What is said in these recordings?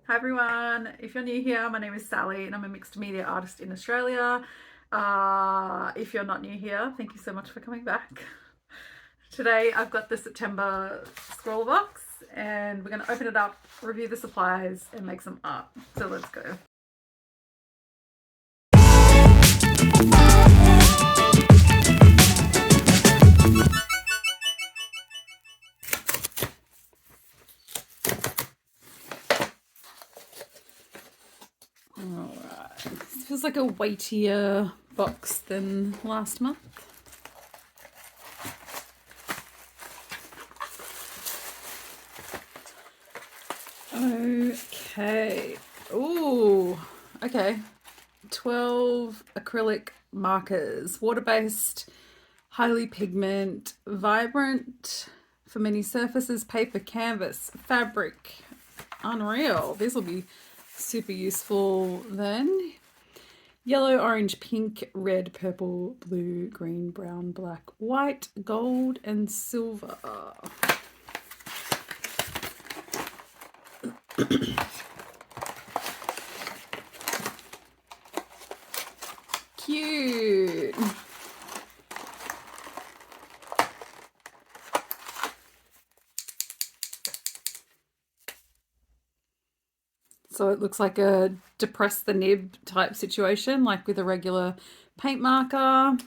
Hi everyone, if you're new here, my name is Sally and I'm a mixed media artist in Australia. If you're not new here, thank you so much for coming back. Today I've got the September SCRAWLR box and we're going to open it up, review the supplies and make some art. So let's go. Alright, this feels like a weightier box than last month. Okay. Ooh, okay. 12 acrylic markers, water-based, highly pigment, vibrant for many surfaces, paper, canvas, fabric. Unreal. These will be super useful then. Yellow, orange, pink, red, purple, blue, green, brown, black, white, gold, and silver. Cute. So it looks like a depress the nib type situation, like with a regular paint marker.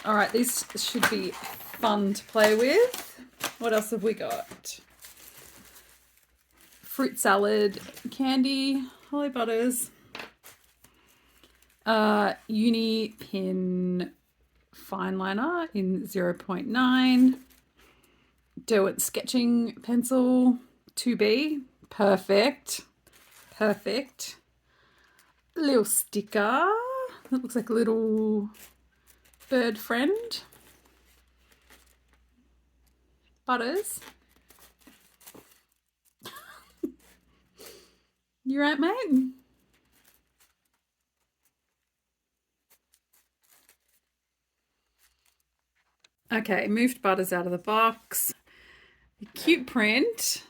All right, these should be fun to play with. What else have we got? Fruit salad candy, holly butters, uni pin fine liner in 0.9, Derwent sketching pencil 2B, perfect. Little sticker that looks like a little bird friend. Butters. You right, mate? Okay, moved Butters out of the box. Cute print.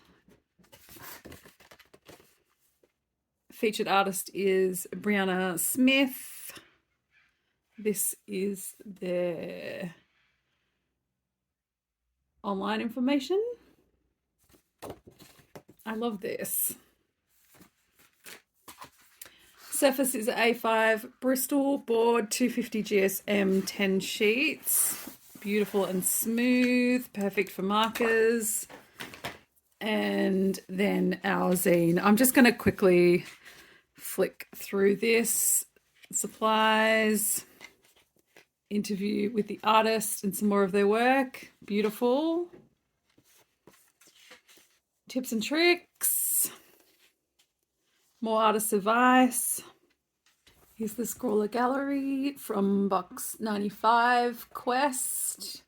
Featured artist is Brianna Smith. This is their online information. I love this. Surface is A5 Bristol board, 250 GSM, 10 sheets. Beautiful and smooth, perfect for markers. And then our zine. I'm just going to quickly flick through this. Supplies, interview with the artist and some more of their work. Beautiful. Tips and tricks. More artist advice. Here's the SCRAWLR gallery from box 95 Quest.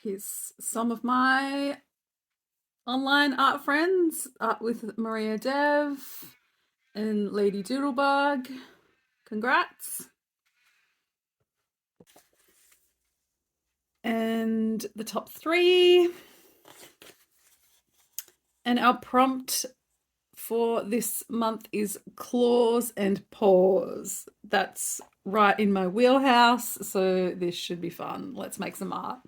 Here's some of my online art friends, art with Maria Dev and Lady Doodlebug. Congrats. And the top 3. And our prompt for this month is claws and paws. That's right in my wheelhouse, so this should be fun. Let's make some art.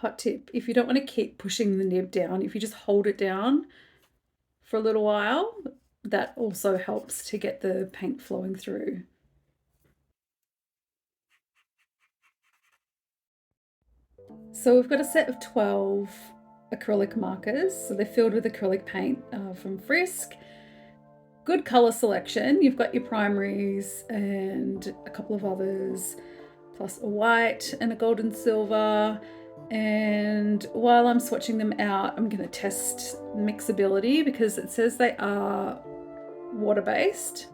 Hot tip, if you don't want to keep pushing the nib down, if you just hold it down for a little while, that also helps to get the paint flowing through. So we've got a set of 12 acrylic markers. So they're filled with acrylic paint from Frisk. Good colour selection. You've got your primaries and a couple of others, plus a white and a gold and silver. And while I'm swatching them out, I'm going to test mixability because it says they are water-based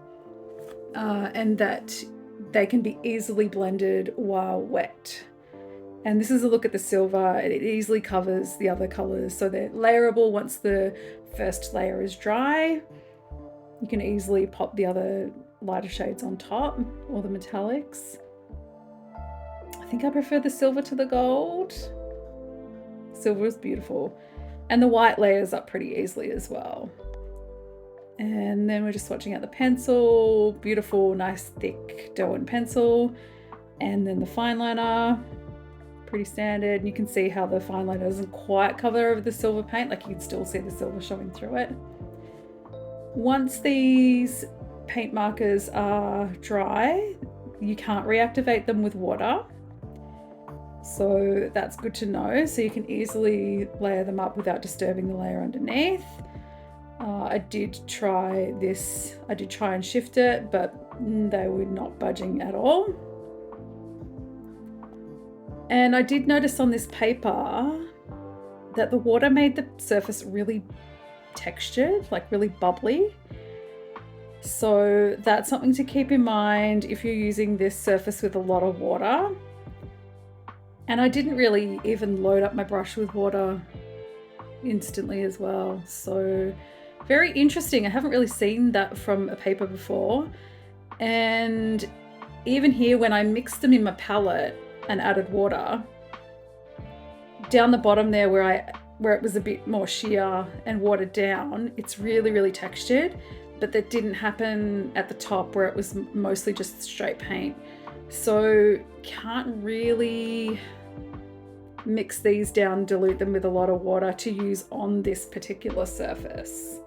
and that they can be easily blended while wet. And this is a look at the silver. It easily covers the other colors, so they're layerable. Once the first layer is dry, you can easily pop the other lighter shades on top, or the metallics. I think I prefer the silver to the gold. Silver is beautiful. And the white layers up pretty easily as well. And then we're just swatching out the pencil, beautiful, nice, thick Derwent pencil. And then the fine liner, pretty standard. And you can see how the fine liner doesn't quite cover over the silver paint, like you can still see the silver showing through it. Once these paint markers are dry, you can't reactivate them with water. So that's good to know. So you can easily layer them up without disturbing the layer underneath. I did try this. I did try and shift it, but they were not budging at all. And I did notice on this paper that the water made the surface really textured, like really bubbly. So that's something to keep in mind if you're using this surface with a lot of water. And I didn't really even load up my brush with water instantly as well. So very interesting. I haven't really seen that from a paper before. And even here, when I mixed them in my palette and added water, down the bottom there where it was a bit more sheer and watered down, it's really, really textured. But that didn't happen at the top where it was mostly just straight paint. So can't really mix these down, dilute them with a lot of water to use on this particular surface.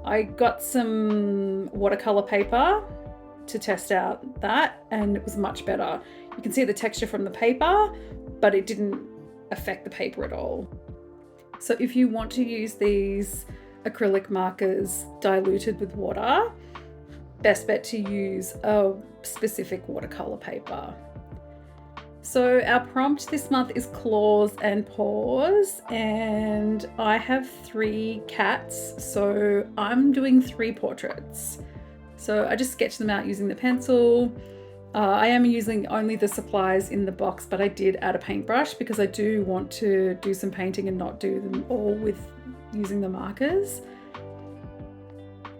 I got some watercolor paper to test out that, and it was much better. You can see the texture from the paper, but it didn't affect the paper at all. So if you want to use these acrylic markers diluted with water, best bet to use a specific watercolor paper. So our prompt this month is claws and paws, and I have 3 cats, so I'm doing 3 portraits. So I just sketched them out using the pencil. I am using only the supplies in the box, but I did add a paintbrush because I do want to do some painting and not do them all with using the markers.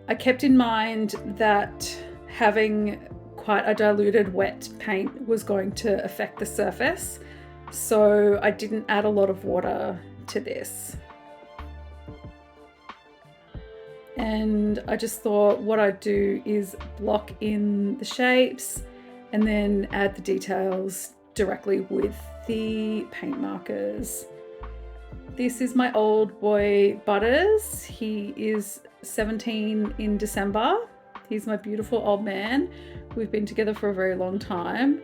I kept in mind that having quite a diluted wet paint was going to affect the surface, so I didn't add a lot of water to this. And I just thought what I'd do is block in the shapes and then add the details directly with the paint markers. This is my old boy Butters. He is 17 in December. He's my beautiful old man. We've been together for a very long time.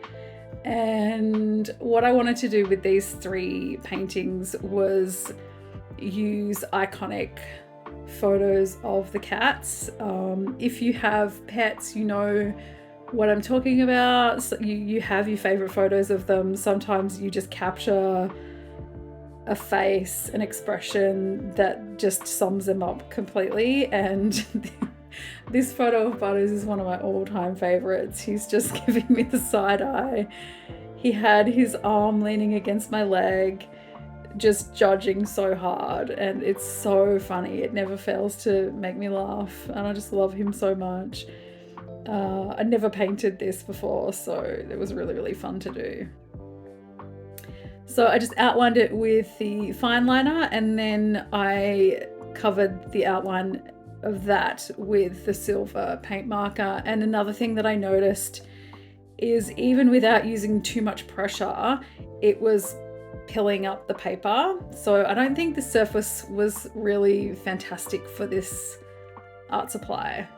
And what I wanted to do with these 3 paintings was use iconic photos of the cats. If you have pets, you know what I'm talking about. So you have your favorite photos of them. Sometimes you just capture a face, an expression that just sums them up completely, and this photo of Butters is one of my all-time favorites. He's just giving me the side eye. He had his arm leaning against my leg, just judging so hard, and it's so funny. It never fails to make me laugh, and I just love him so much. I never painted this before, so it was really, really fun to do. So I just outlined it with the fine liner, and then I covered the outline of that with the silver paint marker. And another thing that I noticed is even without using too much pressure, it was pilling up the paper. So I don't think the surface was really fantastic for this art supply.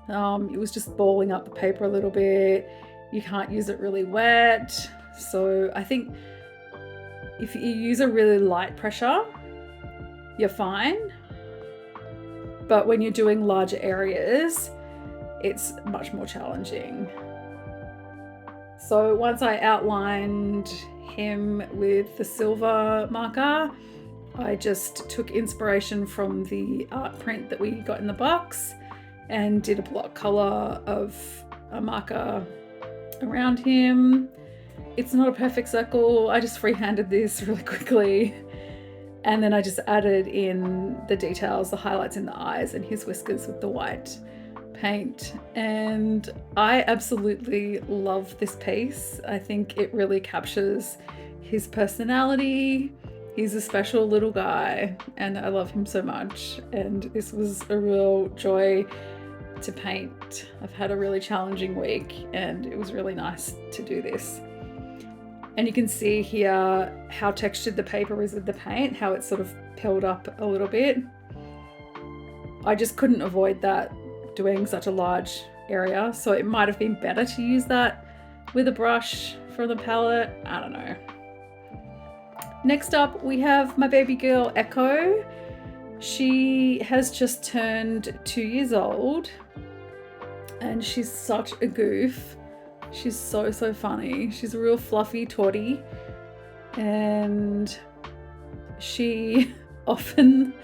It was just balling up the paper a little bit. You can't use it really wet. So I think if you use a really light pressure, you're fine. But when you're doing larger areas, it's much more challenging. So once I outlined him with the silver marker, I just took inspiration from the art print that we got in the box and did a block color of a marker around him. It's not a perfect circle. I just freehanded this really quickly. And then I just added in the details, the highlights in the eyes and his whiskers with the white paint, and I absolutely love this piece. I think it really captures his personality. He's a special little guy and I love him so much, and this was a real joy to paint. I've had a really challenging week and it was really nice to do this. And you can see here how textured the paper is with the paint, how it's sort of peeled up a little bit. I just couldn't avoid that doing such a large area, so it might have been better to use that with a brush from the palette. I don't know. Next up we have my baby girl Echo. She has just turned 2 years old and she's such a goof. She's so funny. She's a real fluffy toddy, and she often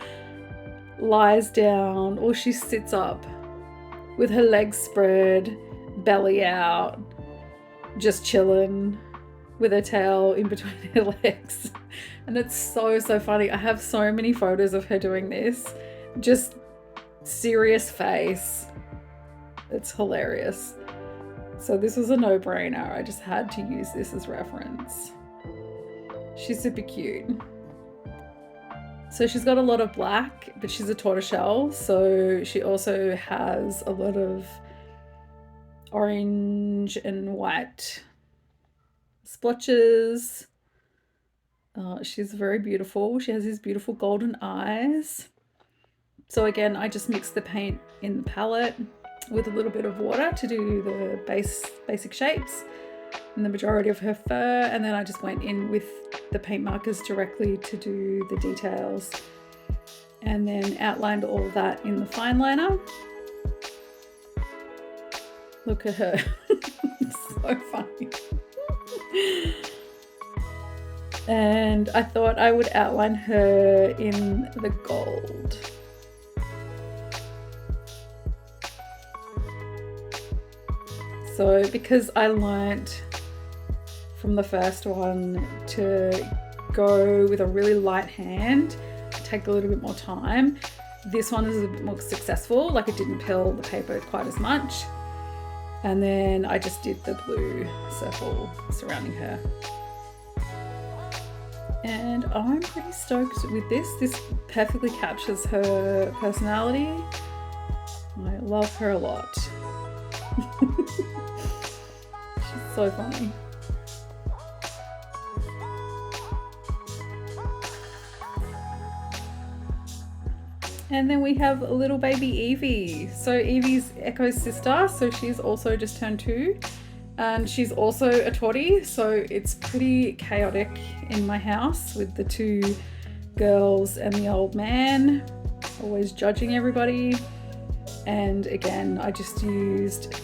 lies down or she sits up with her legs spread, belly out, just chilling with her tail in between her legs. And it's so funny. I have so many photos of her doing this. Just serious face. It's hilarious. So this was a no-brainer. I just had to use this as reference. She's super cute. So she's got a lot of black, but she's a tortoiseshell, so she also has a lot of orange and white splotches. She's very beautiful. She has these beautiful golden eyes. So again, I just mixed the paint in the palette with a little bit of water to do the basic shapes and the majority of her fur, and then I just went in with the paint markers directly to do the details, and then outlined all of that in the fine liner. Look at her. So funny. And I thought I would outline her in the gold. So because I learnt from the first one to go with a really light hand, take a little bit more time, this one is a bit more successful. Like, it didn't peel the paper quite as much. And then I just did the blue circle surrounding her. And I'm pretty stoked with this. This perfectly captures her personality. I love her a lot. She's so funny. And then we have a little baby Evie. So Evie's Echo's sister, so she's also just turned 2. And she's also a toddy, so it's pretty chaotic in my house with the 2 girls and the old man, always judging everybody. And again, I just used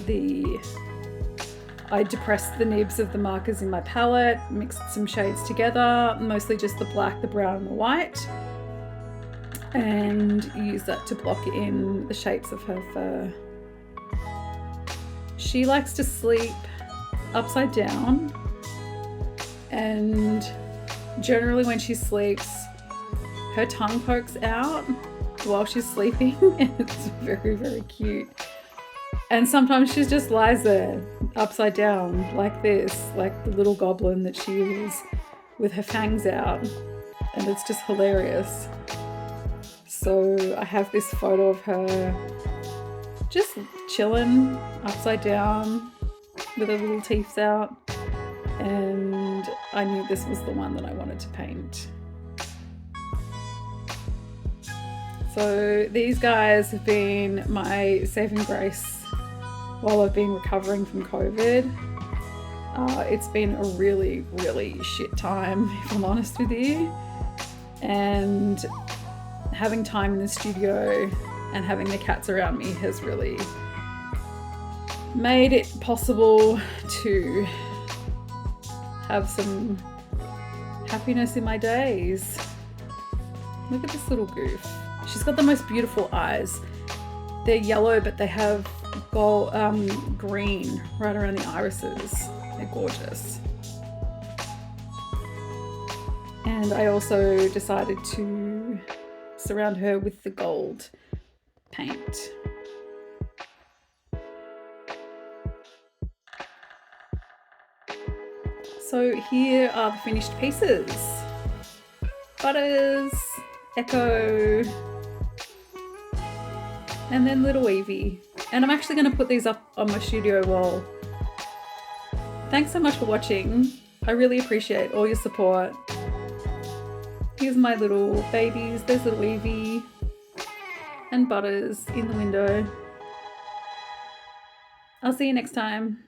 I depressed the nibs of the markers in my palette, mixed some shades together, mostly just the black, the brown and the white, and used that to block in the shapes of her fur. She likes to sleep upside down, and generally when she sleeps, her tongue pokes out while she's sleeping, and it's very cute. And sometimes she just lies there upside down like this, like the little goblin that she is, with her fangs out, and it's just hilarious. So I have this photo of her just chilling upside down with her little teeth out, and I knew this was the one that I wanted to paint. So these guys have been my saving grace while I've been recovering from COVID. It's been a really shit time, if I'm honest with you, and having time in the studio and having the cats around me has really made it possible to have some happiness in my days. Look at this little goof. She's got the most beautiful eyes. They're yellow, but they have gold, green right around the irises. They're gorgeous. And I also decided to surround her with the gold paint. So here are the finished pieces. Butters, Echo, and then little Evie. And I'm actually going to put these up on my studio wall. Thanks so much for watching. I really appreciate all your support. Here's my little babies. There's little Evie and Butters in the window. I'll see you next time.